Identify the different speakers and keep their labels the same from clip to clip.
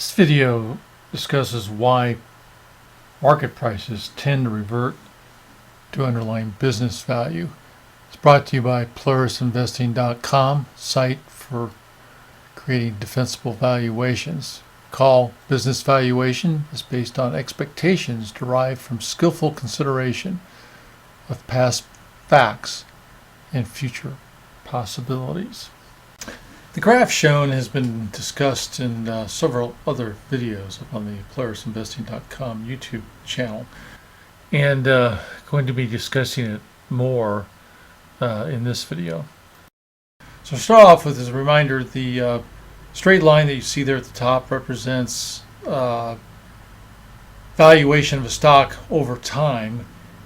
Speaker 1: This video discusses why market prices tend to revert to underlying business value. It's brought to you by PolarisInvesting.com, site for creating defensible valuations. Call business valuation is based on expectations derived from skillful consideration of past facts and future possibilities. The graph shown has been discussed in several other videos up on the PolarisInvesting.com YouTube channel, and going to be discussing it more in this video. So start off with as a reminder, the straight line that you see there at the top represents valuation of a stock over time,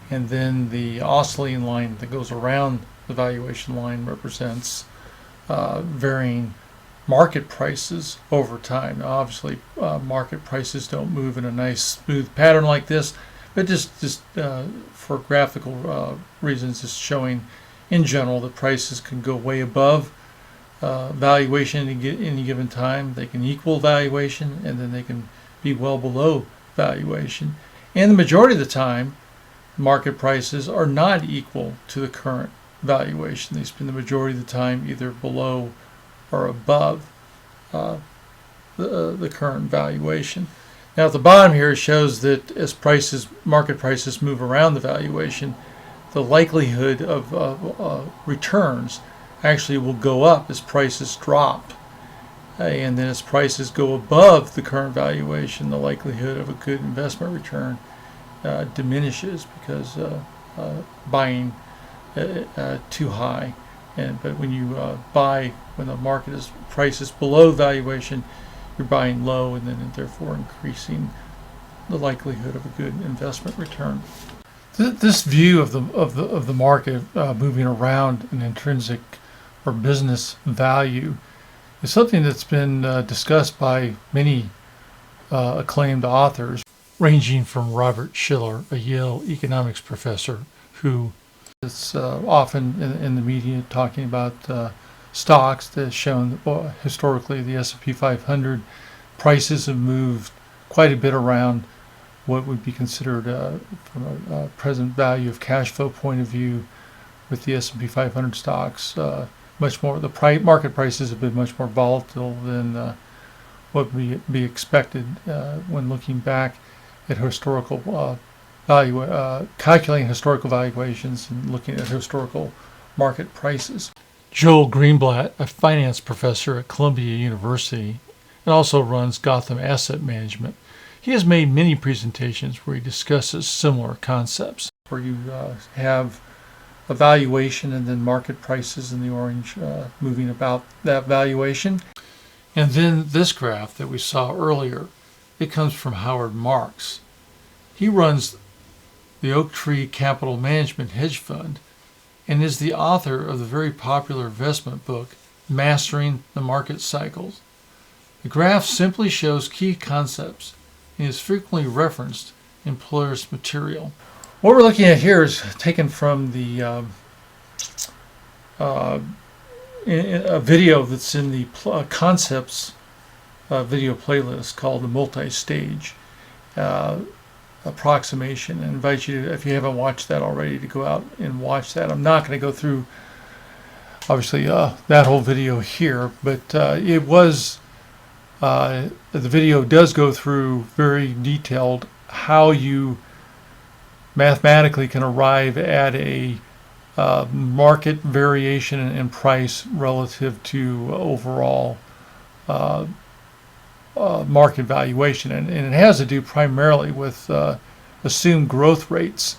Speaker 1: and then the oscillating line that goes around the valuation line represents varying market prices over time. Now, obviously, market prices don't move in a nice smooth pattern like this, but just for graphical reasons, it's showing in general that prices can go way above valuation at any given time. They can equal valuation, and then they can be well below valuation. And the majority of the time, market prices are not equal to the current valuation. They spend the majority of the time either below or above the current valuation. Now at the bottom here it shows that as market prices move around the valuation, the likelihood of returns actually will go up as prices drop. And then as prices go above the current valuation, the likelihood of a good investment return diminishes because buying too high. But when you buy when the market price is below valuation, you're buying low, and then therefore increasing the likelihood of a good investment return. This view of the market moving around an intrinsic or business value is something that's been discussed by many acclaimed authors, ranging from Robert Schiller, a Yale economics professor, who is often in the media talking about stocks that's shown that historically the S&P 500 prices have moved quite a bit around what would be considered from a present value of cash flow point of view. With the S&P 500 stocks, much more market prices have been much more volatile than what would be expected when looking back at historical calculating historical valuations and looking at historical market prices. Joel Greenblatt, a finance professor at Columbia University and also runs Gotham Asset Management, he has made many presentations where he discusses similar concepts, where you have a valuation and then market prices in the orange moving about that valuation. And then this graph that we saw earlier, it comes from Howard Marks. He runs the Oak Tree Capital Management Hedge Fund and is the author of the very popular investment book, Mastering the Market Cycles. The graph simply shows key concepts and is frequently referenced in Polaris material. What we're looking at here is taken from the a video that's in the concepts video playlist called the Mult-Stage Approximation, and invite you to, if you haven't watched that already, to go out and watch that. I'm not going to go through obviously that whole video here, but it was the video does go through very detailed how you mathematically can arrive at a market variation in price relative to overall market valuation, and it has to do primarily with assumed growth rates.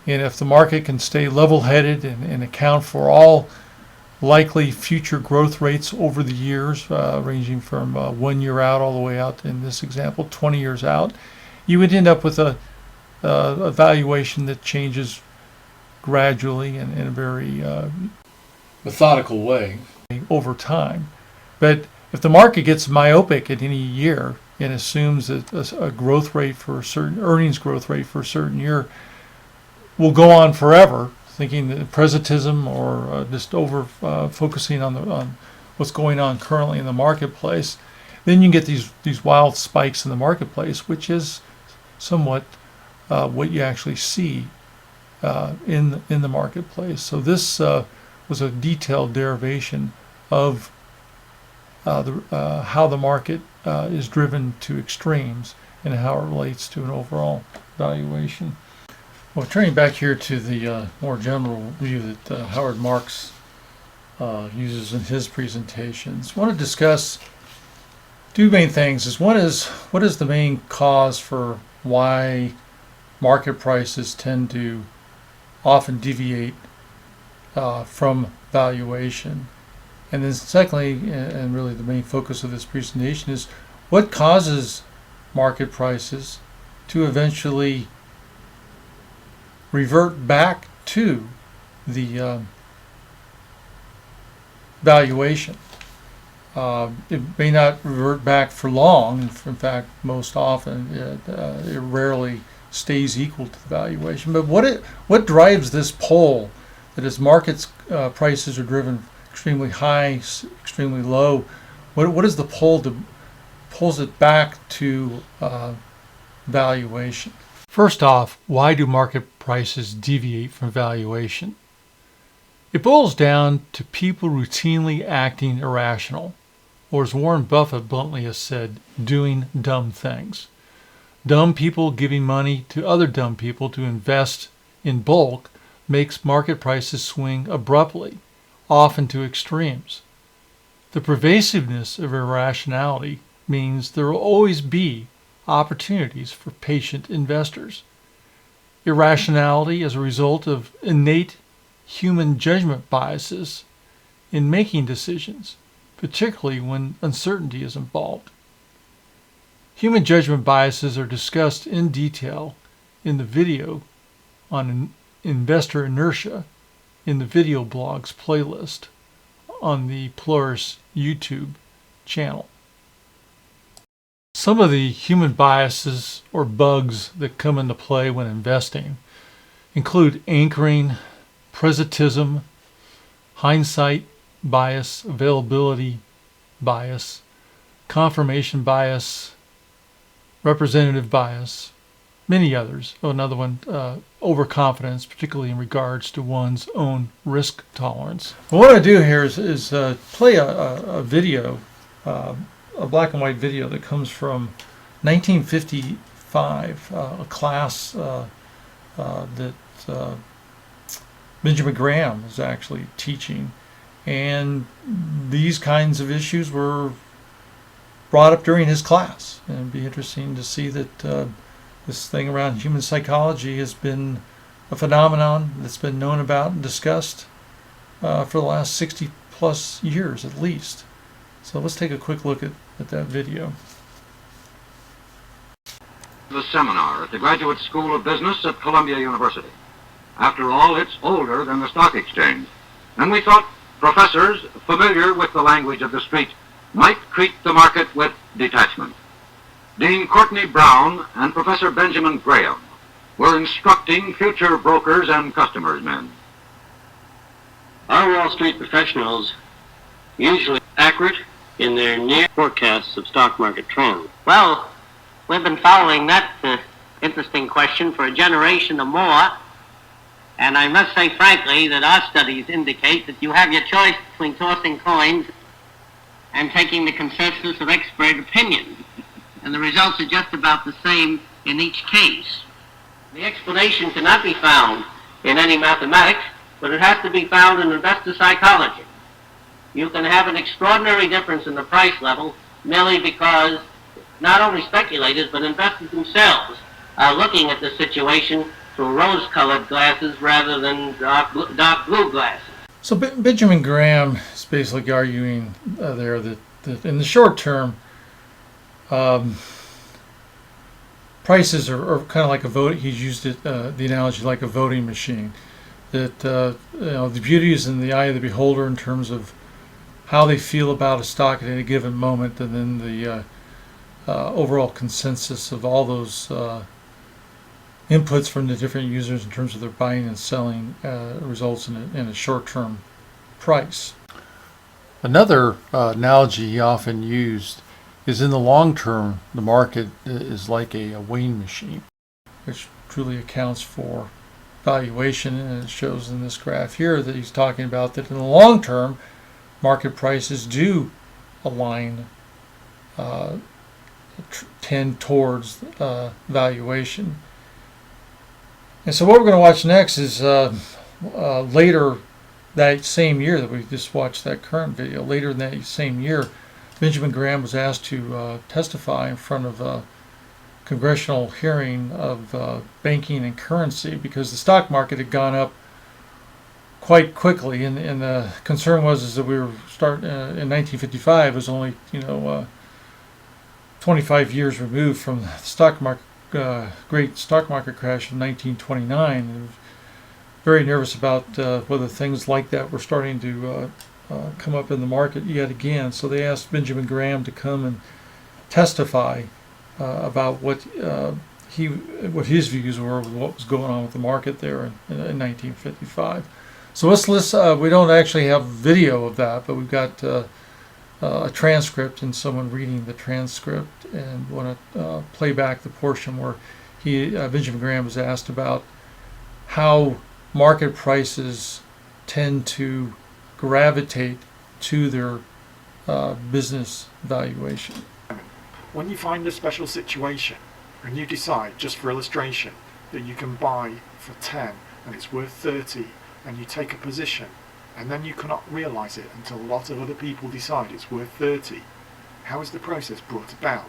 Speaker 1: And if the market can stay level-headed and account for all likely future growth rates over the years, ranging from 1 year out all the way out, in this example 20 years out, you would end up with a valuation that changes gradually and in a very methodical way over time. But if the market gets myopic at any year and assumes that a growth rate for a certain earnings growth rate for a certain year will go on forever, thinking that presentism or just over focusing on what's going on currently in the marketplace, then you get these wild spikes in the marketplace, which is somewhat what you actually see in the marketplace. So this was a detailed derivation of how the market is driven to extremes and how it relates to an overall valuation. Well, turning back here to the more general view that Howard Marks uses in his presentations, I want to discuss two main things. One is, what is the main cause for why market prices tend to often deviate from valuation? And then secondly, and really the main focus of this presentation, is what causes market prices to eventually revert back to the valuation. It may not revert back for long. In fact, most often it rarely stays equal to the valuation. But what drives this pull that as markets prices are driven extremely high, extremely low, what is the pull that pulls it back to valuation? First off, why do market prices deviate from valuation? It boils down to people routinely acting irrational, or as Warren Buffett bluntly has said, doing dumb things. Dumb people giving money to other dumb people to invest in bulk makes market prices swing abruptly, often to extremes. The pervasiveness of irrationality means there will always be opportunities for patient investors. Irrationality is a result of innate human judgment biases in making decisions, particularly when uncertainty is involved. Human judgment biases are discussed in detail in the video on investor inertia in the video blogs playlist on the Polaris YouTube channel. Some of the human biases or bugs that come into play when investing include anchoring, presentism, hindsight bias, availability bias, confirmation bias, representative bias, many others. Another one, overconfidence, particularly in regards to one's own risk tolerance. Well, what I do here is play a video, a black and white video that comes from 1955, a class that Benjamin Graham is actually teaching. And these kinds of issues were brought up during his class. And it'd be interesting to see that this thing around human psychology has been a phenomenon that's been known about and discussed for the last 60 plus years at least. So let's take a quick look at that video.
Speaker 2: The seminar at the Graduate School of Business at Columbia University. After all, it's older than the stock exchange. And we thought professors familiar with the language of the street might treat the market with detachment. Dean Courtney Brown and Professor Benjamin Graham were instructing future brokers and customers men.
Speaker 3: Our Wall Street professionals usually accurate in their near forecasts of stock market trends.
Speaker 4: Well, we've been following that interesting question for a generation or more, and I must say frankly that our studies indicate that you have your choice between tossing coins and taking the consensus of expert opinion, and the results are just about the same in each case.
Speaker 3: The explanation cannot be found in any mathematics, but it has to be found in investor psychology. You can have an extraordinary difference in the price level merely because not only speculators but investors themselves are looking at the situation through rose-colored glasses rather than dark blue glasses.
Speaker 1: So Benjamin Graham is basically arguing there that in the short term, prices are kind of like a vote. He's used it, the analogy like a voting machine. That the beauty is in the eye of the beholder in terms of how they feel about a stock at any given moment, and then the overall consensus of all those inputs from the different users in terms of their buying and selling results in a short-term price. Another analogy he often used is in the long term, the market is like a weighing machine, which truly accounts for valuation, and it shows in this graph here that he's talking about that in the long term, market prices do align, tend towards valuation. And so what we're going to watch next is later that same year that we just watched that current video, later in that same year, Benjamin Graham was asked to testify in front of a congressional hearing of banking and currency because the stock market had gone up quite quickly, and the concern was that we were starting in 1955. It was only 25 years removed from the stock market great stock market crash of 1929. And was very nervous about whether things like that were starting to come up in the market yet again. So they asked Benjamin Graham to come and testify about what his views were of what was going on with the market there in 1955. So let's listen. We don't actually have video of that, but we've got a transcript and someone reading the transcript, and want to play back the portion where Benjamin Graham was asked about how market prices tend to gravitate to their business valuation.
Speaker 5: When you find a special situation and you decide, just for illustration, that you can buy for 10 and it's worth 30, and you take a position, and then you cannot realise it until a lot of other people decide it's worth 30, how is the process brought about?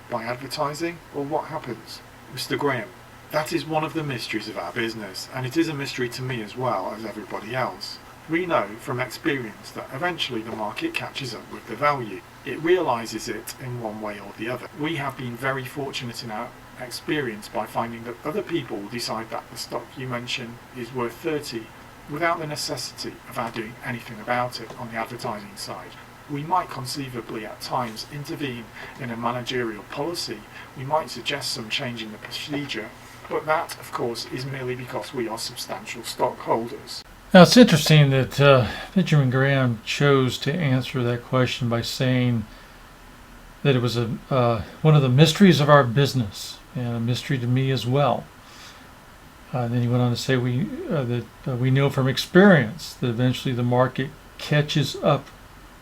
Speaker 5: By advertising, or what happens? Mr. Graham, that is one of the mysteries of our business, and it is a mystery to me as well as everybody else. We know from experience that eventually the market catches up with the value. It realises it in one way or the other. We have been very fortunate in our experience by finding that other people decide that the stock you mention is worth 30 without the necessity of our doing anything about it on the advertising side. We might conceivably at times intervene in a managerial policy. We might suggest some change in the procedure, but that, of course, is merely because we are substantial stockholders.
Speaker 1: Now, it's interesting that Benjamin Graham chose to answer that question by saying that it was one of the mysteries of our business, and a mystery to me as well. Then he went on to say that we know from experience that eventually the market catches up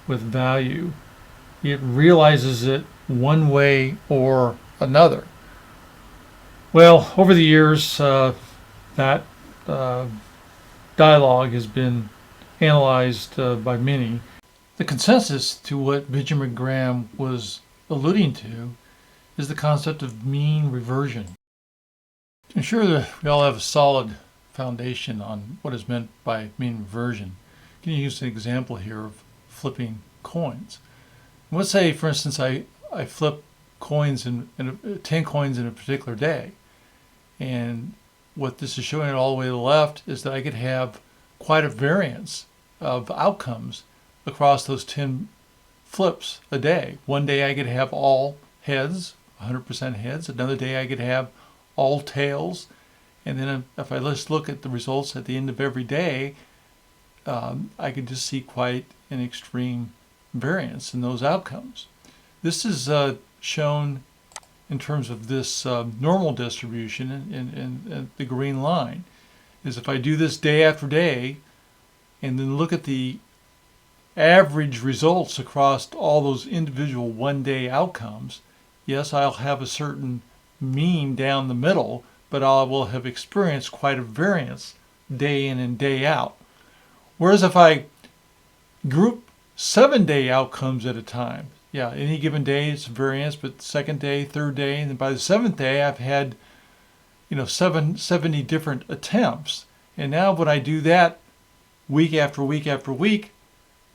Speaker 1: with value. It realizes it one way or another. Well, over the years, that dialogue has been analyzed by many. The consensus to what Benjamin Graham was alluding to is the concept of mean reversion. To ensure that we all have a solid foundation on what is meant by mean reversion, I'm going to use an example here of flipping coins. Let's say, for instance, I flip coins 10 coins in a particular day, and what this is showing all the way to the left is that I could have quite a variance of outcomes across those 10 flips a day. One day I could have all heads, 100% heads. Another day I could have all tails. And then if I just look at the results at the end of every day, I could just see quite an extreme variance in those outcomes. This is shown in terms of this normal distribution in the green line. Is if I do this day after day and then look at the average results across all those individual one-day outcomes, yes, I'll have a certain mean down the middle, but I will have experienced quite a variance day in and day out. Whereas if I group 7-day outcomes at a time, yeah, any given day it's a variance, but second day, third day, and then by the 7th day I've had 70 different attempts. And now when I do that week after week after week,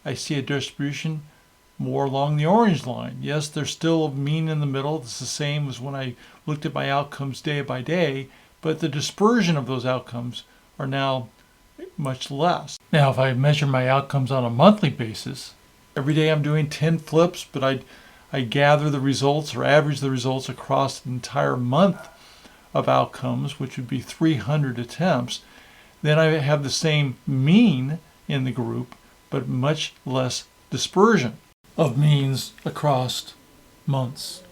Speaker 1: I see a distribution more along the orange line. Yes, there's still a mean in the middle. It's the same as when I looked at my outcomes day by day, but the dispersion of those outcomes are now much less. Now, if I measure my outcomes on a monthly basis, every day I'm doing 10 flips, but I gather the results or average the results across the entire month of outcomes, which would be 300 attempts, then I have the same mean in the group, but much less dispersion of means across months.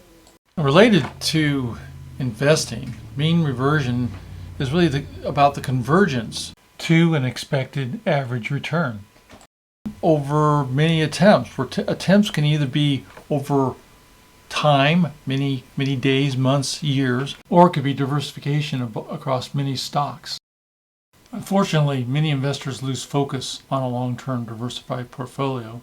Speaker 1: Related to investing, mean reversion is really about the convergence to an expected average return over many attempts, where attempts can either be over time, many days, months, years, or it could be diversification across many stocks. Unfortunately, many investors lose focus on a long-term diversified portfolio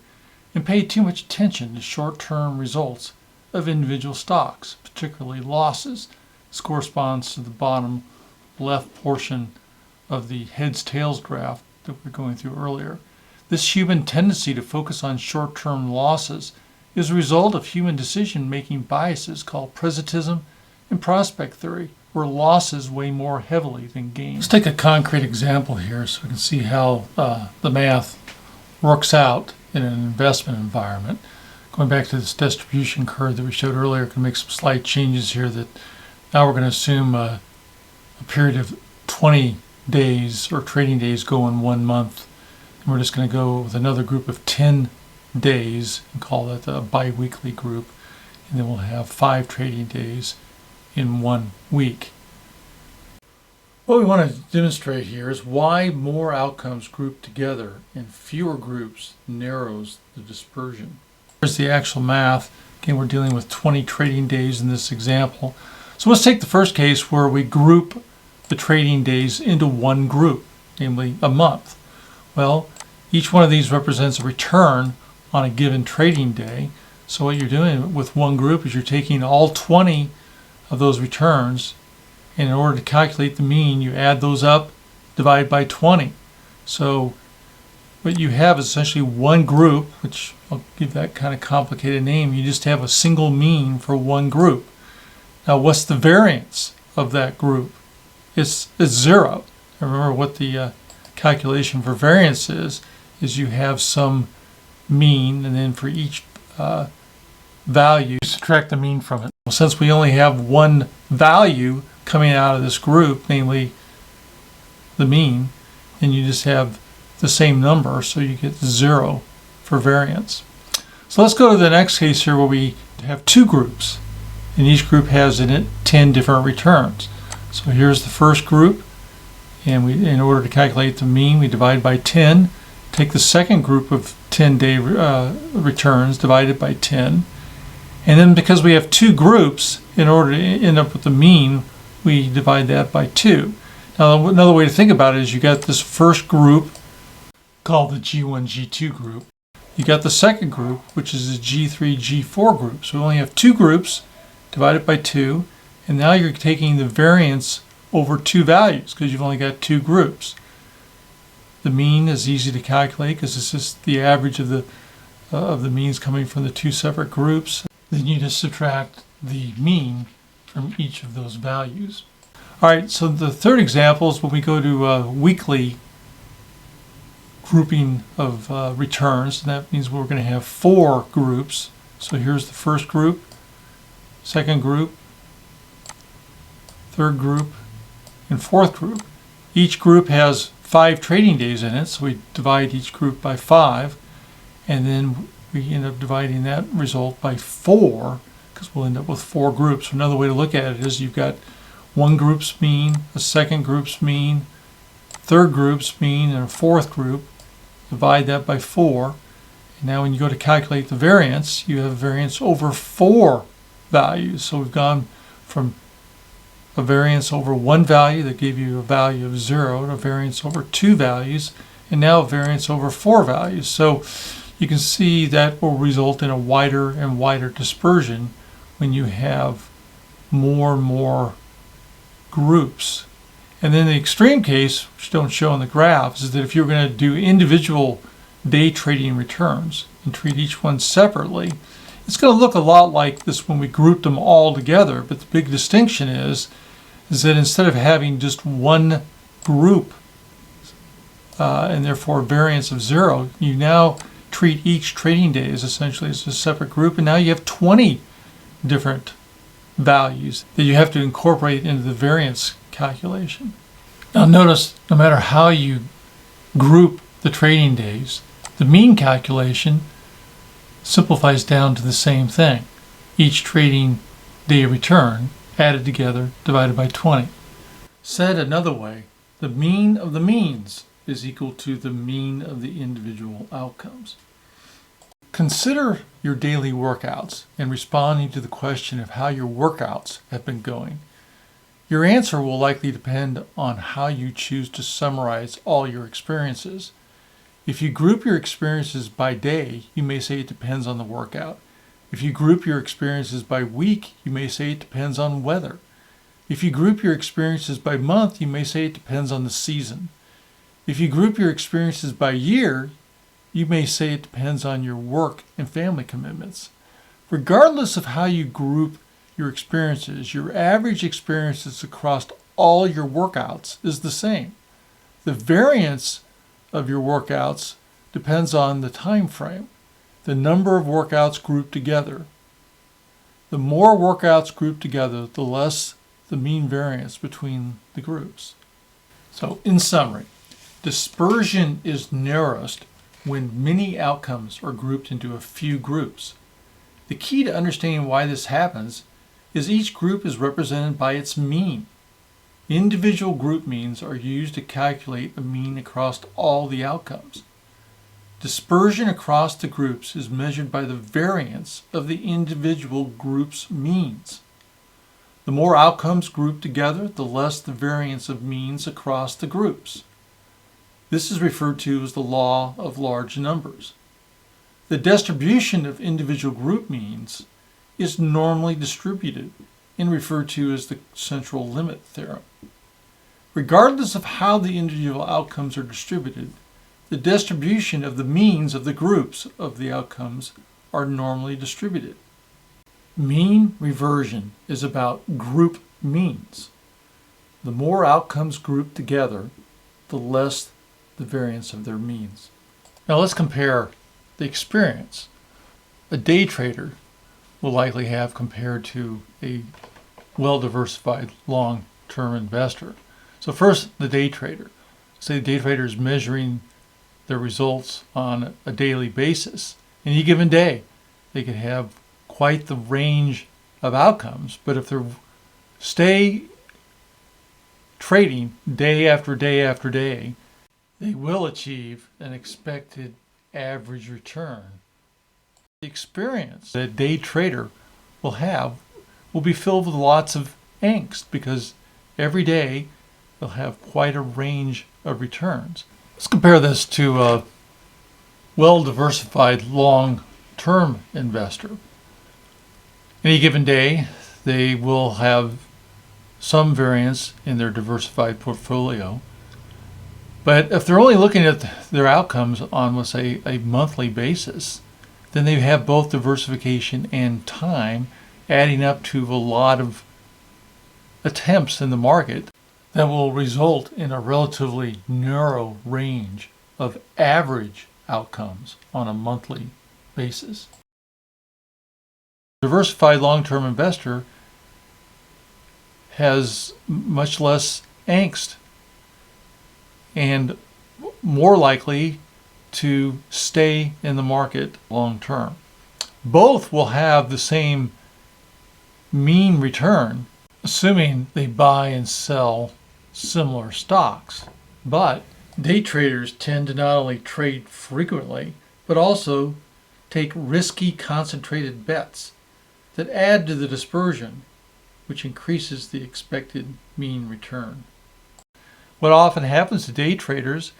Speaker 1: and pay too much attention to short-term results of individual stocks, particularly losses. This corresponds to the bottom left portion of the heads-tails graph that we were going through earlier. This human tendency to focus on short-term losses is a result of human decision-making biases called presentism and prospect theory, where losses weigh more heavily than gains. Let's take a concrete example here so we can see how the math works out in an investment environment. Going back to this distribution curve that we showed earlier, can make some slight changes here. That now we're going to assume a period of 20 days or trading days go in 1 month. And we're just going to go with another group of 10 days and call that a bi-weekly group. And then we'll have 5 trading days in 1 week. What we want to demonstrate here is why more outcomes grouped together and fewer groups narrows the dispersion. Here's the actual math. Again, we're dealing with 20 trading days in this example. So let's take the first case where we group the trading days into one group, namely a month. Well, each one of these represents a return on a given trading day. So what you're doing with one group is you're taking all 20 of those returns, and in order to calculate the mean, you add those up, divide by 20. So what you have is essentially one group, which I'll give that kind of complicated name. You just have a single mean for one group. Now, what's the variance of that group? It's 0. Remember what the calculation for variance is you have some mean, and then for each value, subtract the mean from it. Well, since we only have one value coming out of this group, namely the mean, then you just have the same number, so you get 0 for variance. So let's go to the next case here where we have 2 groups, and each group has in it 10 different returns. So here's the first group, and in order to calculate the mean, we divide by 10. Take the second group of 10-day returns, divide it by 10. And then because we have 2 groups, in order to end up with the mean, we divide that by 2. Now, another way to think about it is you got this first group called the G1, G2 group. You got the second group, which is the G3, G4 group. So we only have 2 groups, divided by 2, and now you're taking the variance over 2 values because you've only got 2 groups. The mean is easy to calculate because it's just the average of the means coming from the 2 separate groups. Then you just subtract the mean from each of those values. All right, so the third example is when we go to weekly grouping of returns, and that means we're going to have 4 groups. So here's the first group, second group, third group, and fourth group. Each group has 5 trading days in it, so we divide each group by 5, and then we end up dividing that result by 4 because we'll end up with 4 groups. So another way to look at it is you've got one group's mean, a second group's mean, third group's mean, and a fourth group. Divide that by 4. And now when you go to calculate the variance, you have variance over 4 values. So we've gone from a variance over 1 value that gave you a value of 0 to a variance over 2 values, and now a variance over 4 values. So you can see that will result in a wider and wider dispersion when you have more and more groups. And then the extreme case, which don't show in the graphs, is that if you're going to do individual day trading returns and treat each one separately, it's going to look a lot like this when we group them all together. But the big distinction is that instead of having just one group and therefore a variance of 0, you now treat each trading day as essentially as a separate group, and now you have 20 different values that you have to incorporate into the variance calculation. Now notice, no matter how you group the trading days, the mean calculation simplifies down to the same thing. each trading day return added together divided by 20. Said another way, the mean of the means is equal to the mean of the individual outcomes. Consider your daily workouts and responding to the question of how your workouts have been going. Your answer will likely depend on how you choose to summarize all your experiences. If you group your experiences by day, you may say it depends on the workout. If you group your experiences by week, you may say it depends on weather. If you group your experiences by month, you may say it depends on the season. If you group your experiences by year, you may say it depends on your work and family commitments. Regardless of how you group your experiences, your average experiences across all your workouts is the same. The variance of your workouts depends on the time frame, the number of workouts grouped together. The more workouts grouped together, the less the mean variance between the groups. So, in summary, dispersion is narrowest when many outcomes are grouped into a few groups. The key to understanding why this happens is each group is represented by its mean. Individual group means are used to calculate the mean across all the outcomes. Dispersion across the groups is measured by the variance of the individual group's means. The more outcomes grouped together, the less the variance of means across the groups. This is referred to as the law of large numbers. The distribution of individual group means is normally distributed and referred to as the central limit theorem. Regardless of how the individual outcomes are distributed, the distribution of the means of the groups of the outcomes are normally distributed. Mean reversion is about group means. The more outcomes grouped together, the less the variance of their means. Now let's compare the experience a day trader will likely have compared to a well-diversified long-term investor. So first, the day trader. Say the day trader is measuring their results on a daily basis. Any given day, they could have quite the range of outcomes, but if they stay trading day after day after day, they will achieve an expected average return. The experience that a day trader will have will be filled with lots of angst because every day they'll have quite a range of returns. Let's compare this to a well-diversified long-term investor. Any given day, they will have some variance in their diversified portfolio. But if they're only looking at their outcomes on, let's say, a monthly basis, then they have both diversification and time adding up to a lot of attempts in the market that will result in a relatively narrow range of average outcomes on a monthly basis. Diversified long-term investor has much less angst and more likely to stay in the market long term. Both will have the same mean return, assuming they buy and sell similar stocks. But day traders tend to not only trade frequently, but also take risky concentrated bets that add to the dispersion, which increases the expected mean return. What often happens to day traders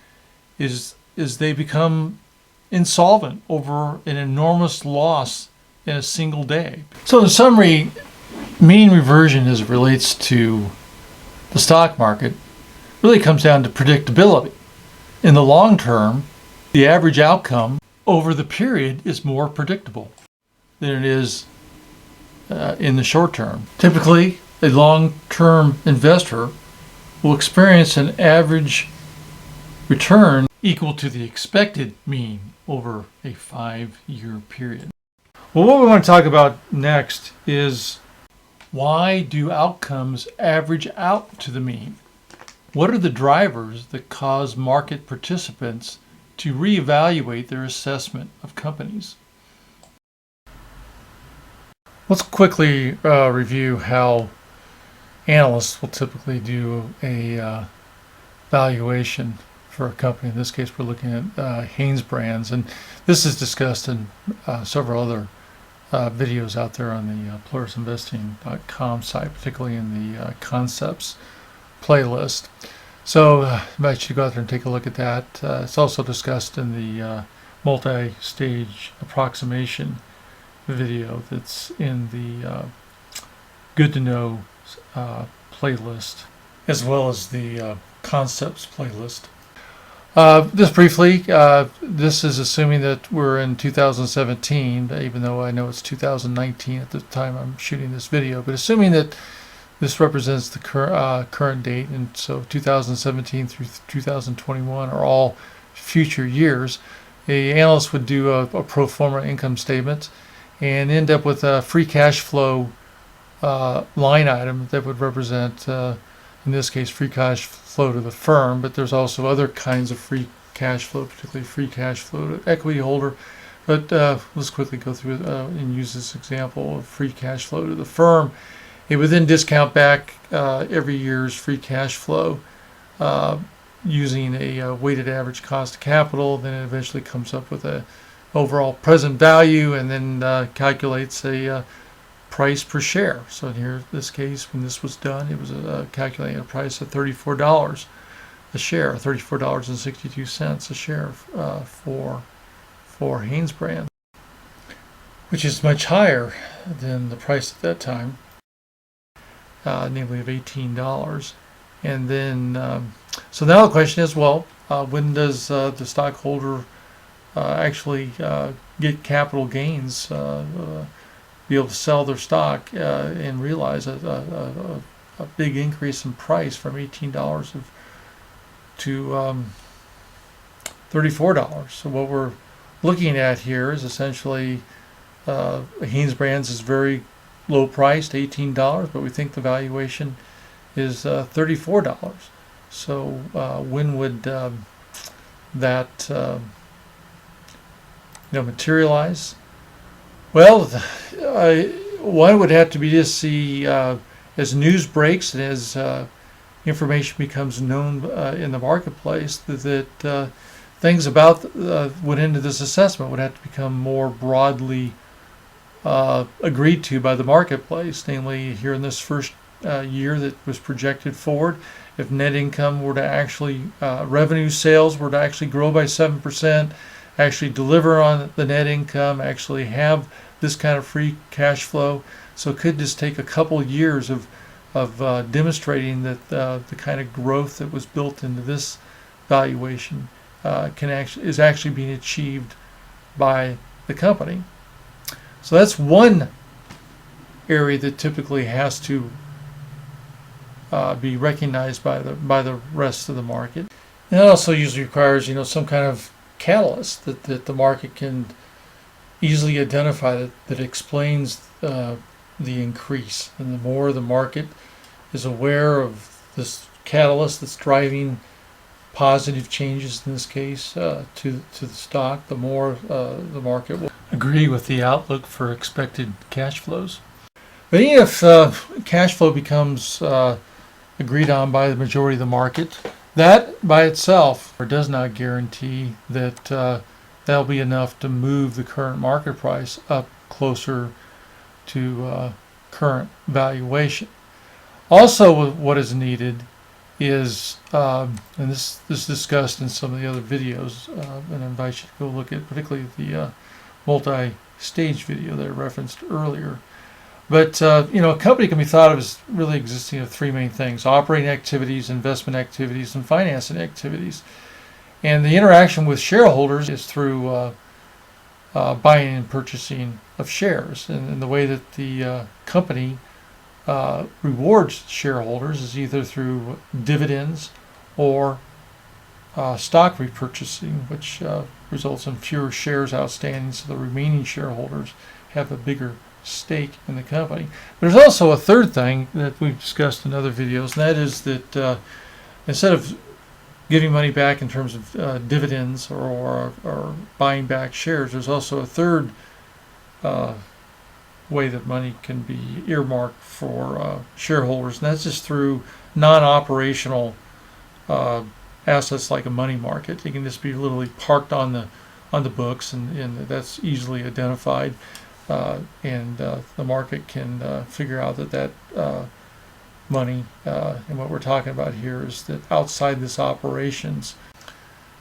Speaker 1: is they become insolvent over an enormous loss in a single day. So in summary, mean reversion as it relates to the stock market really comes down to predictability. In the long term, the average outcome over the period is more predictable than it is in the short term. Typically, a long-term investor will experience an average return equal to the expected mean over a 5-year period. Well, what we want to talk about next is why do outcomes average out to the mean? What are the drivers that cause market participants to reevaluate their assessment of companies? Let's quickly review how analysts will typically do a valuation for a company. In this case, we're looking at Haynes Brands, and this is discussed in several other videos out there on the PolarisInvesting.com site, particularly in the concepts playlist. So I invite you to go out there and take a look at that. It's also discussed in the multi-stage approximation video that's in the Good to Know playlist, as well as the concepts playlist. Just briefly, this is assuming that we're in 2017, even though I know it's 2019 at the time I'm shooting this video, but assuming that this represents the current date, and so 2017 through 2021 are all future years, the analyst would do a pro forma income statement and end up with a free cash flow line item that would represent, in this case, free cash flow to the firm, but there's also other kinds of free cash flow, particularly free cash flow to equity holder. But let's quickly go through and use this example of free cash flow to the firm. It would then discount back every year's free cash flow using a weighted average cost of capital. Then it eventually comes up with a overall present value, and then calculates a price per share. So here, in this case, when this was done, it was calculating a price of $34 a share, $34.62 a share for Haynes Brand, which is much higher than the price at that time, namely of $18. And then, so now the question is, well, when does the stockholder actually get capital gains, be able to sell their stock and realize a big increase in price from $18 to $34. So what we're looking at here is essentially Haynes Brands is very low priced, $18, but we think the valuation is $34. So when would that materialize? Well, one would have to be to see as news breaks and as information becomes known in the marketplace that things about went into this assessment would have to become more broadly agreed to by the marketplace. Namely, here in this first year that was projected forward, if net income were to actually, revenue sales were to actually grow by 7%, actually deliver on the net income, actually have this kind of free cash flow. So it could just take a couple years of demonstrating that the kind of growth that was built into this valuation is actually being achieved by the company. So that's one area that typically has to be recognized by the rest of the market. And it also usually requires some kind of catalyst that the market can easily identify that explains the increase. And the more the market is aware of this catalyst that's driving positive changes, in this case to the stock, the more the market will agree with the outlook for expected cash flows. But even if cash flow becomes agreed on by the majority of the market, that by itself does not guarantee that that'll be enough to move the current market price up closer to current valuation. Also, what is needed is, and this is discussed in some of the other videos, and I invite you to go look at particularly the multi-stage video that I referenced earlier. But a company can be thought of as really existing of three main things: operating activities, investment activities, and financing activities. And the interaction with shareholders is through buying and purchasing of shares. And the way that the company rewards shareholders is either through dividends or stock repurchasing, which results in fewer shares outstanding, so the remaining shareholders have a bigger stake in the company. But there's also a third thing that we've discussed in other videos, and that is that instead of giving money back in terms of dividends or buying back shares, there's also a third way that money can be earmarked for shareholders, and that's just through non-operational assets like a money market. It can just be literally parked on the books, and that's easily identified, and the market can figure out that money, and what we're talking about here is that outside this operations,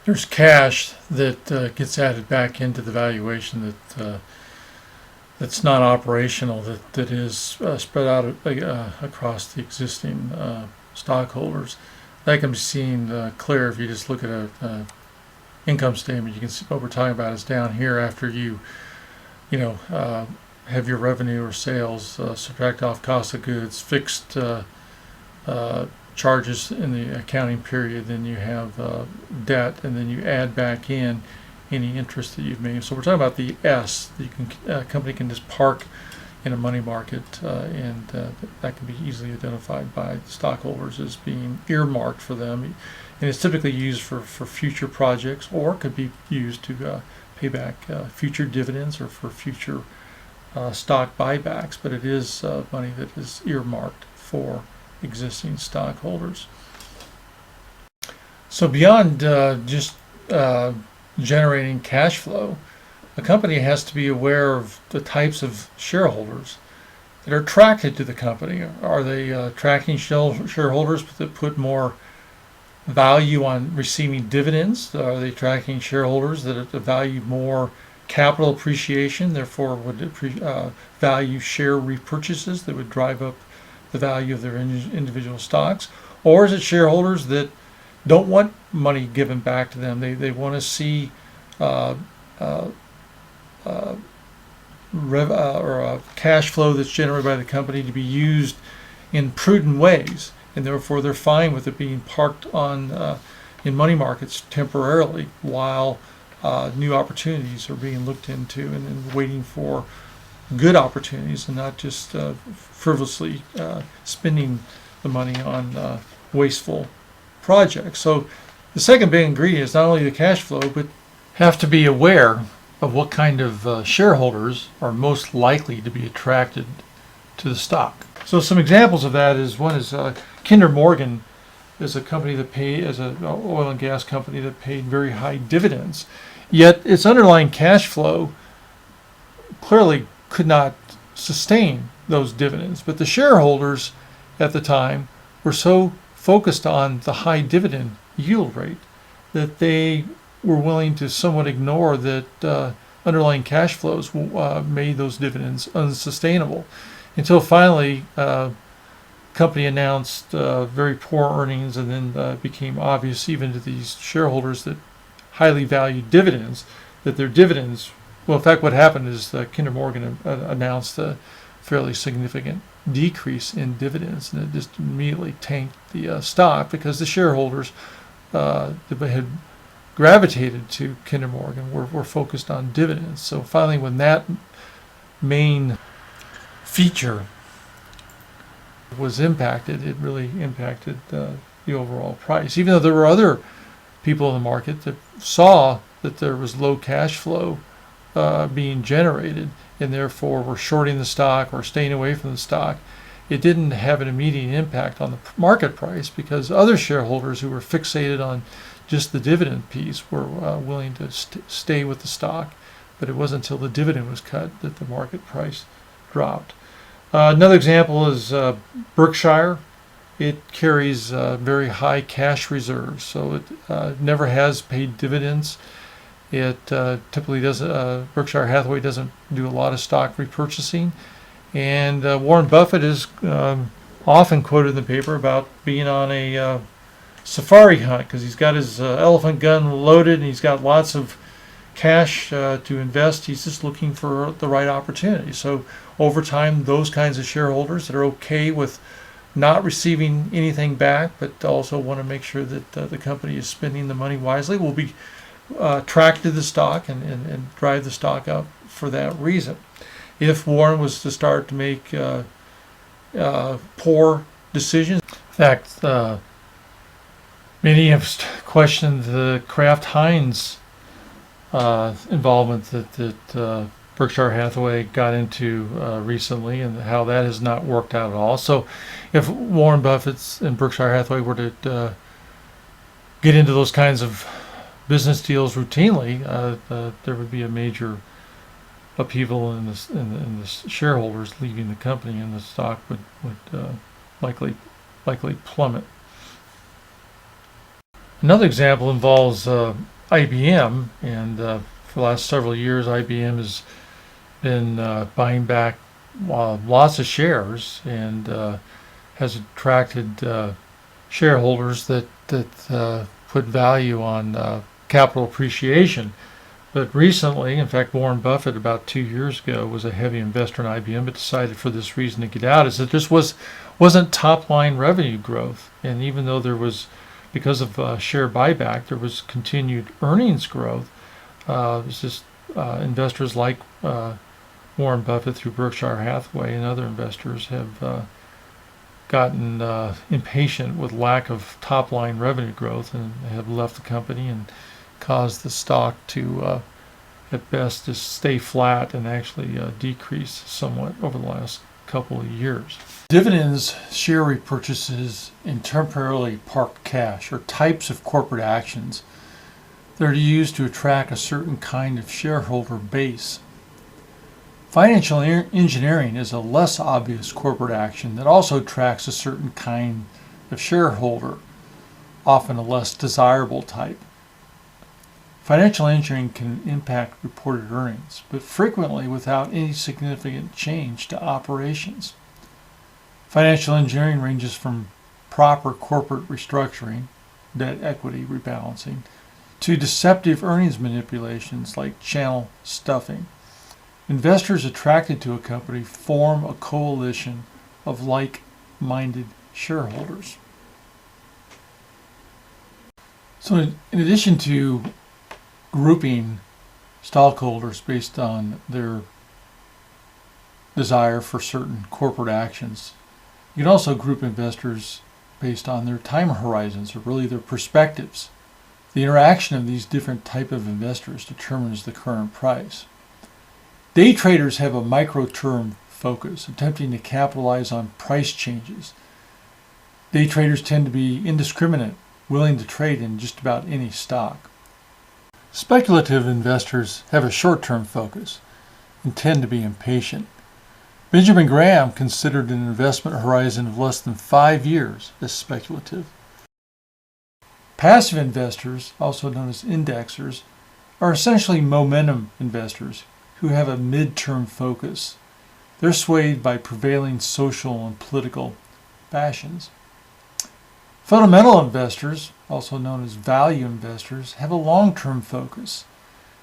Speaker 1: there's cash that gets added back into the valuation that's not operational, that is spread out across the existing stockholders. That can be seen clear if you just look at a income statement. You can see what we're talking about is down here after you have your revenue or sales, subtract off cost of goods, fixed charges in the accounting period, then you have debt, and then you add back in any interest that you've made. So we're talking about the S that you can company can just park in a money market, and that can be easily identified by stockholders as being earmarked for them, and it's typically used for future projects, or could be used to pay back future dividends or for future stock buybacks, but it is money that is earmarked for existing stockholders. So beyond just generating cash flow, a company has to be aware of the types of shareholders that are attracted to the company. Are they tracking shareholders that put more value on receiving dividends? Are they tracking shareholders that value more capital appreciation, therefore would value share repurchases that would drive up the value of their individual stocks? Or is it shareholders that don't want money given back to them? They want to see cash flow that's generated by the company to be used in prudent ways, and therefore they're fine with it being parked on in money markets temporarily while new opportunities are being looked into, and then waiting for good opportunities and not just frivolously spending the money on wasteful projects. So the second big ingredient is not only the cash flow, but have to be aware of what kind of shareholders are most likely to be attracted to the stock. So some examples of that is, one is Kinder Morgan is a company that as an oil and gas company that paid very high dividends, yet its underlying cash flow clearly could not sustain those dividends. But the shareholders at the time were so focused on the high dividend yield rate that they were willing to somewhat ignore that underlying cash flows made those dividends unsustainable, until finally company announced very poor earnings, and then became obvious even to these shareholders that highly valued dividends, that their dividends, well, in fact what happened is Kinder Morgan announced a fairly significant decrease in dividends, and it just immediately tanked the stock, because the shareholders that had gravitated to Kinder Morgan were focused on dividends. So finally, when that main feature was impacted, it really impacted the overall price. Even though there were other people in the market that saw that there was low cash flow being generated, and therefore were shorting the stock or staying away from the stock, it didn't have an immediate impact on the market price, because other shareholders who were fixated on just the dividend piece were willing to stay with the stock. But it wasn't until the dividend was cut that the market price dropped. Another example is Berkshire. It carries very high cash reserves, so it never has paid dividends. It typically doesn't. Berkshire Hathaway doesn't do a lot of stock repurchasing, and Warren Buffett is often quoted in the paper about being on a safari hunt, because he's got his elephant gun loaded and he's got lots of cash to invest. He's just looking for the right opportunity. So over time, those kinds of shareholders that are okay with not receiving anything back, but also want to make sure that the company is spending the money wisely, will be attracted to the stock and drive the stock up for that reason. If Warren was to start to make poor decisions, in fact, many have questioned the Kraft Heinz involvement that Berkshire Hathaway got into recently, and how that has not worked out at all. So if Warren Buffett and Berkshire Hathaway were to get into those kinds of business deals routinely, there would be a major upheaval in the shareholders leaving the company, and the stock would likely plummet. Another example involves IBM, and for the last several years, IBM has been buying back lots of shares, and has attracted shareholders that put value on capital appreciation. But recently, in fact, Warren Buffett about 2 years ago was a heavy investor in IBM, but decided for this reason to get out, is that there wasn't top-line revenue growth. And even though there was, because of share buyback, there was continued earnings growth, it's just investors like Warren Buffett through Berkshire Hathaway and other investors have gotten impatient with lack of top-line revenue growth, and have left the company and caused the stock to, at best, just stay flat and actually decrease somewhat over the last couple of years. Dividends, share repurchases, and temporarily parked cash are types of corporate actions that are used to attract a certain kind of shareholder base. Financial engineering is a less obvious corporate action that also attracts a certain kind of shareholder, often a less desirable type. Financial engineering can impact reported earnings, but frequently without any significant change to operations. Financial engineering ranges from proper corporate restructuring, debt equity rebalancing, to deceptive earnings manipulations like channel stuffing. Investors attracted to a company form a coalition of like-minded shareholders. So in addition to grouping stockholders based on their desire for certain corporate actions, you can also group investors based on their time horizons, or really their perspectives. The interaction of these different type of investors determines the current price. Day traders have a micro-term focus, attempting to capitalize on price changes. Day traders tend to be indiscriminate, willing to trade in just about any stock. Speculative investors have a short-term focus and tend to be impatient. Benjamin Graham considered an investment horizon of less than 5 years as speculative. Passive investors, also known as indexers, are essentially momentum investors who have a mid-term focus. They're swayed by prevailing social and political fashions. Fundamental investors, also known as value investors, have a long-term focus,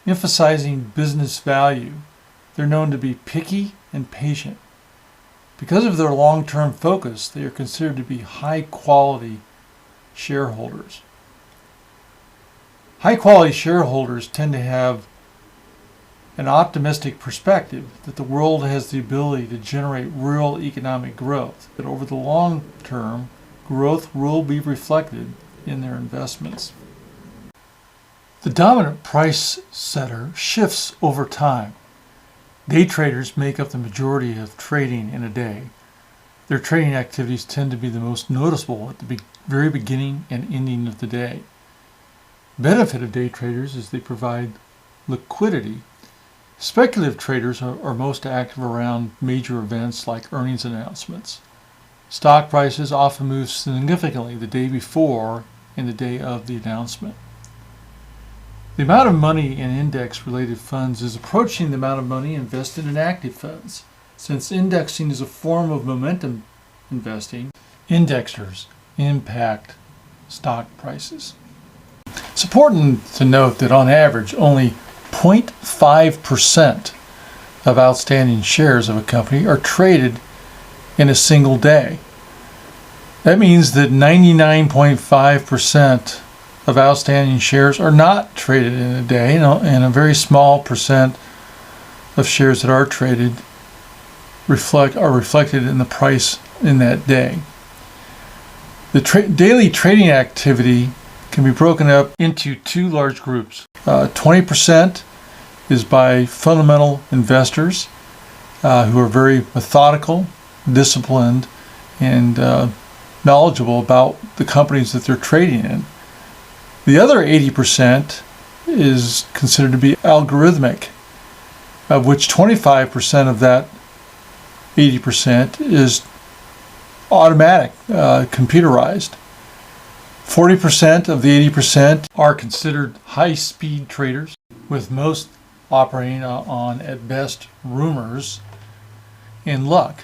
Speaker 1: emphasizing business value. They're known to be picky and patient. Because of their long-term focus, they are considered to be high-quality shareholders. High-quality shareholders tend to have an optimistic perspective that the world has the ability to generate real economic growth, that over the long term, growth will be reflected in their investments. The dominant price setter shifts over time. Day traders make up the majority of trading in a day. Their trading activities tend to be the most noticeable at the very beginning and ending of the day. The benefit of day traders is they provide liquidity. Speculative traders are most active around major events like earnings announcements. Stock prices often move significantly the day before and the day of the announcement. The amount of money in index-related funds is approaching the amount of money invested in active funds. Since indexing is a form of momentum investing, indexers impact stock prices. It's important to note that on average, only 0.5% of outstanding shares of a company are traded in a single day. That means that 99.5% of outstanding shares are not traded in a day, and a very small percent of shares that are traded are reflected in the price in that day. The daily trading activity can be broken up into two large groups. 20% is by fundamental investors who are very methodical, disciplined, and knowledgeable about the companies that they're trading in. The other 80% is considered to be algorithmic, of which 25% of that 80% is automatic, computerized. 40% of the 80% are considered high-speed traders, with most operating on, at best, rumors and luck.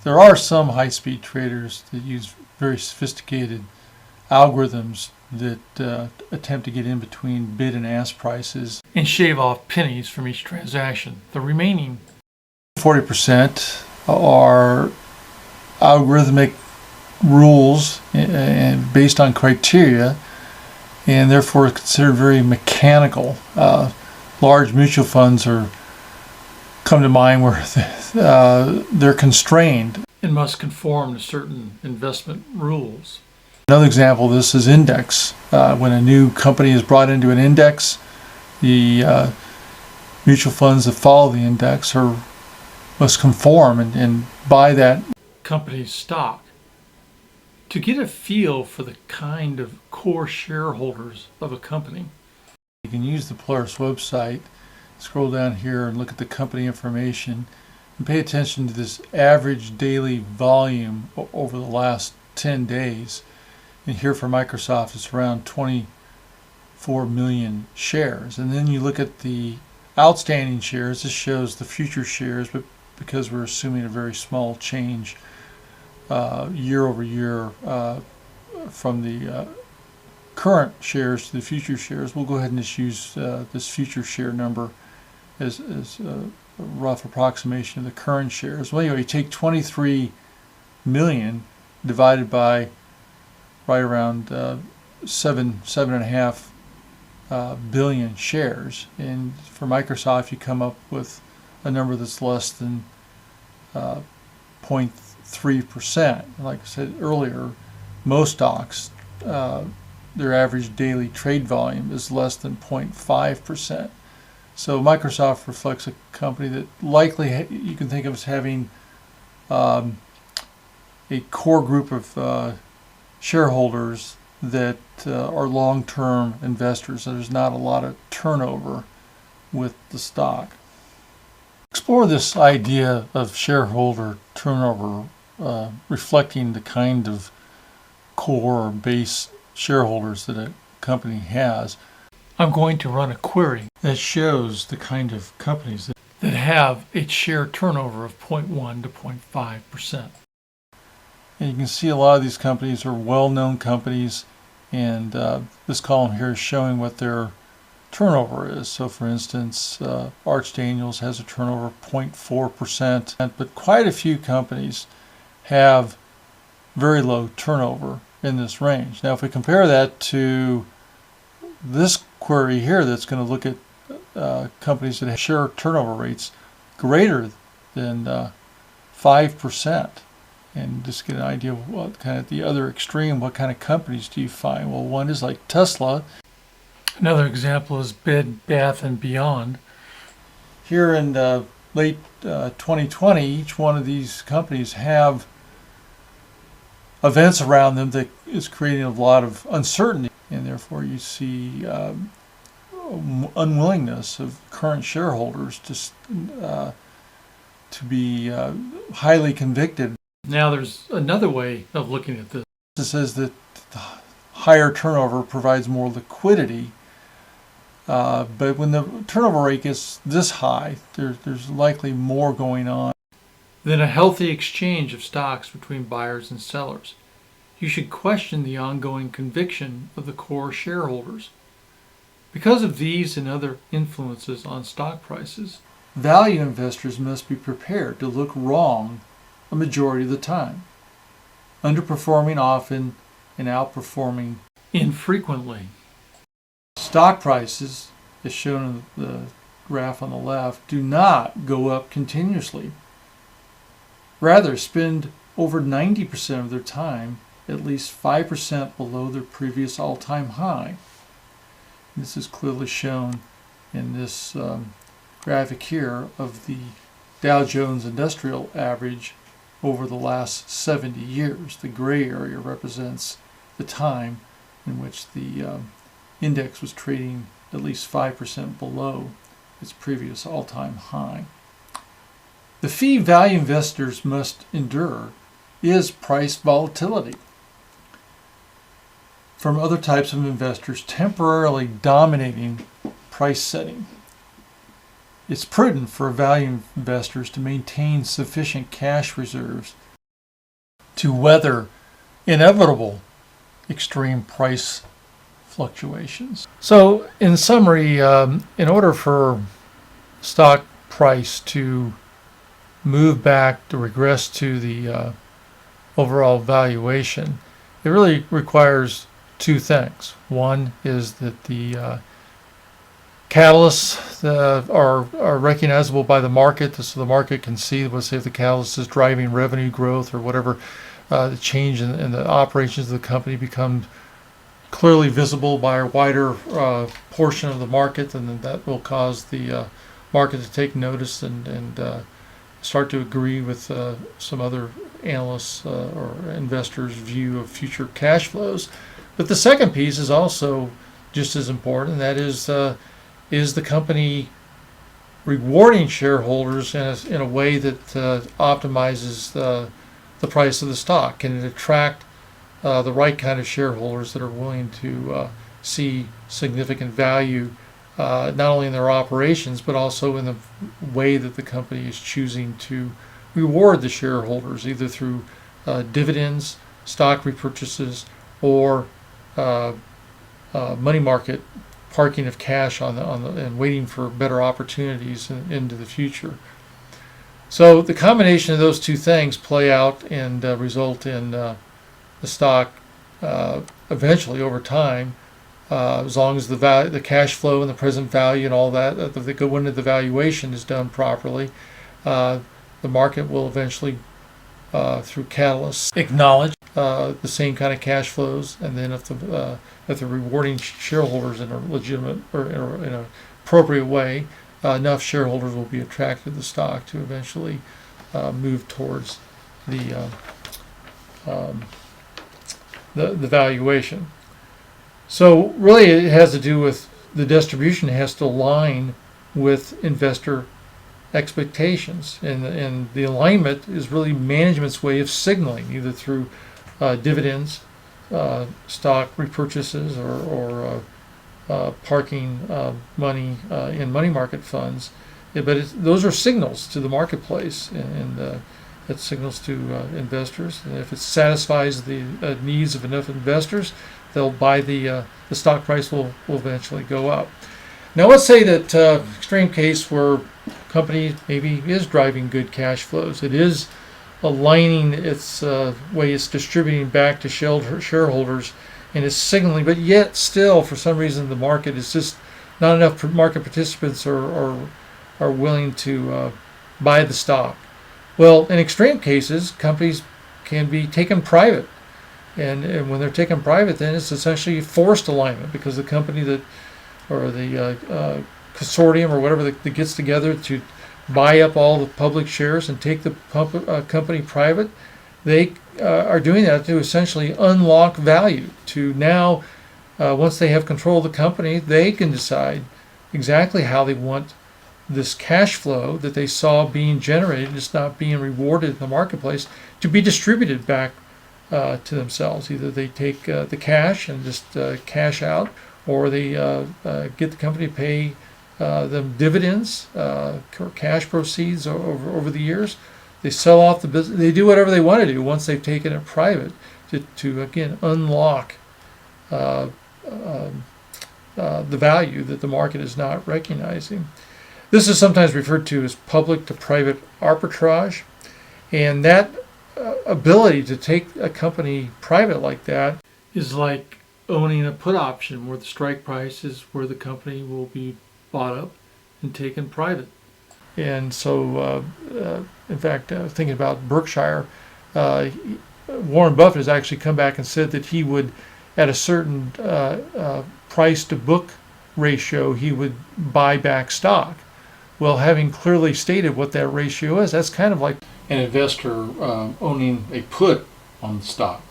Speaker 1: There are some high-speed traders that use very sophisticated algorithms that attempt to get in between bid and ask prices and shave off pennies from each transaction. The remaining 40% are algorithmic rules and based on criteria, and therefore considered very mechanical. Large mutual funds come to mind where they're constrained and must conform to certain investment rules. Another example of this is index. When a new company is brought into an index, the mutual funds that follow the index must conform and buy that company's stock. To get a feel for the kind of core shareholders of a company, you can use the Polaris website, scroll down here and look at the company information, and pay attention to this average daily volume over the last 10 days. And here for Microsoft, it's around 24 million shares. And then you look at the outstanding shares. This shows the future shares, but because we're assuming a very small change year over year from the current shares to the future shares, we'll go ahead and just use this future share number as a rough approximation of the current shares. Well, anyway, you take 23 million divided by right around 7.5 billion shares, and for Microsoft you come up with a number that's less than 0.3%. Like I said earlier, most stocks, their average daily trade volume is less than 0.5%. So Microsoft reflects a company that likely you can think of as having a core group of shareholders that are long-term investors. So there's not a lot of turnover with the stock. Explore this idea of shareholder turnover, reflecting the kind of core or base shareholders that a company has. I'm going to run a query that shows the kind of companies that have a share turnover of 0.1 to 0.5%. And you can see a lot of these companies are well-known companies, and this column here is showing what their turnover is. So for instance, Arch Daniels has a turnover of 0.4%, but quite a few companies have very low turnover in this range. Now if we compare that to this query here that's going to look at companies that have share turnover rates greater than 5%, and just get an idea of what kind of the other extreme, what kind of companies do you find? Well, one is like Tesla. Another example is Bed Bath & Beyond. Here in late 2020, each one of these companies have events around them that is creating a lot of uncertainty, and therefore you see unwillingness of current shareholders to be highly convicted. Now there's another way of looking at this. It says that the higher turnover provides more liquidity, but when the turnover rate gets this high, there's likely more going on than a healthy exchange of stocks between buyers and sellers. You should question the ongoing conviction of the core shareholders. Because of these and other influences on stock prices, value investors must be prepared to look wrong a majority of the time, underperforming often and outperforming infrequently. Stock prices, as shown in the graph on the left, do not go up continuously. Rather, spend over 90% of their time at least 5% below their previous all-time high. This is clearly shown in this graphic here of the Dow Jones Industrial Average over the last 70 years. The gray area represents the time in which the index was trading at least 5% below its previous all-time high. The fee value investors must endure is price volatility from other types of investors temporarily dominating price setting. It's prudent for value investors to maintain sufficient cash reserves to weather inevitable extreme price fluctuations. So, in summary, in order for stock price to move back, to regress to the overall valuation, it really requires two things. One is that the catalysts are recognizable by the market, so the market can see, let's say, if the catalyst is driving revenue growth or whatever, the change in the operations of the company becomes clearly visible by a wider portion of the market, and then that will cause the market to take notice and start to agree with some other analysts or investors' view of future cash flows. But the second piece is also just as important, and that is the company rewarding shareholders in a way that optimizes the price of the stock? Can it attract the right kind of shareholders that are willing to see significant value not only in their operations but also in the way that the company is choosing to reward the shareholders, either through dividends, stock repurchases, or money market parking of cash and waiting for better opportunities into the future. So the combination of those two things play out and result in the stock eventually over time, as long as the cash flow and the present value and all that go into the valuation is done properly, the market will eventually, through catalysts, acknowledge the same kind of cash flows, and then if they're rewarding shareholders in a legitimate or in an appropriate way, enough shareholders will be attracted to the stock to eventually move towards the valuation. So really, it has to do with the distribution has to align with investor expectations, and the alignment is really management's way of signaling, either through dividends, stock repurchases, or parking money in money market funds. But those are signals to the marketplace, and it signals to investors. And if it satisfies the needs of enough investors, they'll buy the stock price will eventually go up. Now let's say that extreme case where company maybe is driving good cash flows. It is aligning its way it's distributing back to shareholders, and is signaling, but yet still for some reason the market is just not enough market participants are willing to buy the stock. Well, in extreme cases, companies can be taken private, and when they're taken private, then it's essentially forced alignment, because the company that, or the consortium or whatever that gets together to buy up all the public shares and take the company private, they are doing that to essentially unlock value. To now, once they have control of the company, they can decide exactly how they want this cash flow that they saw being generated, just not being rewarded in the marketplace, to be distributed back to themselves. Either they take the cash and just cash out, or they get the company to pay them dividends or cash proceeds over the years. They sell off the business. They do whatever they want to do once they've taken it private to again unlock the value that the market is not recognizing. This is sometimes referred to as public to private arbitrage, and that ability to take a company private like that is like owning a put option, where the strike price is where the company will be bought up and taken private. And so, in fact, thinking about Berkshire, Warren Buffett has actually come back and said that he would, at a certain price to book ratio, he would buy back stock. Well, having clearly stated what that ratio is, that's kind of like an investor owning a put on the stock.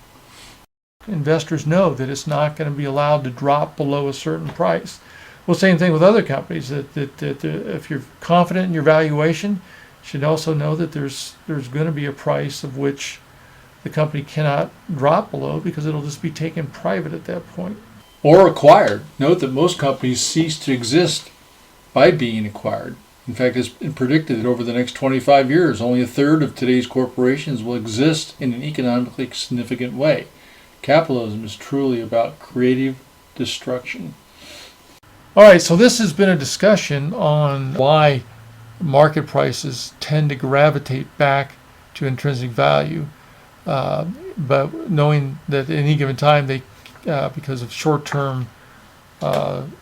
Speaker 1: Investors know that it's not going to be allowed to drop below a certain price. Well, same thing with other companies. That if you're confident in your valuation, you should also know that there's going to be a price of which the company cannot drop below, because it'll just be taken private at that point. Or acquired. Note that most companies cease to exist by being acquired. In fact, it's predicted that over the next 25 years, only a third of today's corporations will exist in an economically significant way. Capitalism is truly about creative destruction. All right, so this has been a discussion on why market prices tend to gravitate back to intrinsic value, but knowing that at any given time they, because of short-term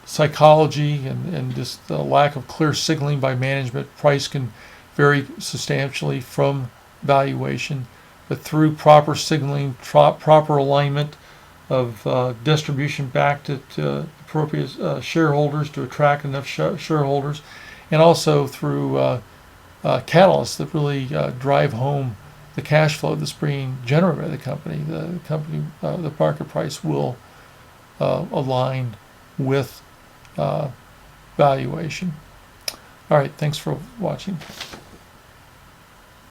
Speaker 1: psychology and just the lack of clear signaling by management, price can vary substantially from valuation. But through proper signaling, proper alignment of distribution back to appropriate shareholders to attract enough shareholders, and also through catalysts that really drive home the cash flow that's being generated by the company, the market price will align with valuation. All right, thanks for watching.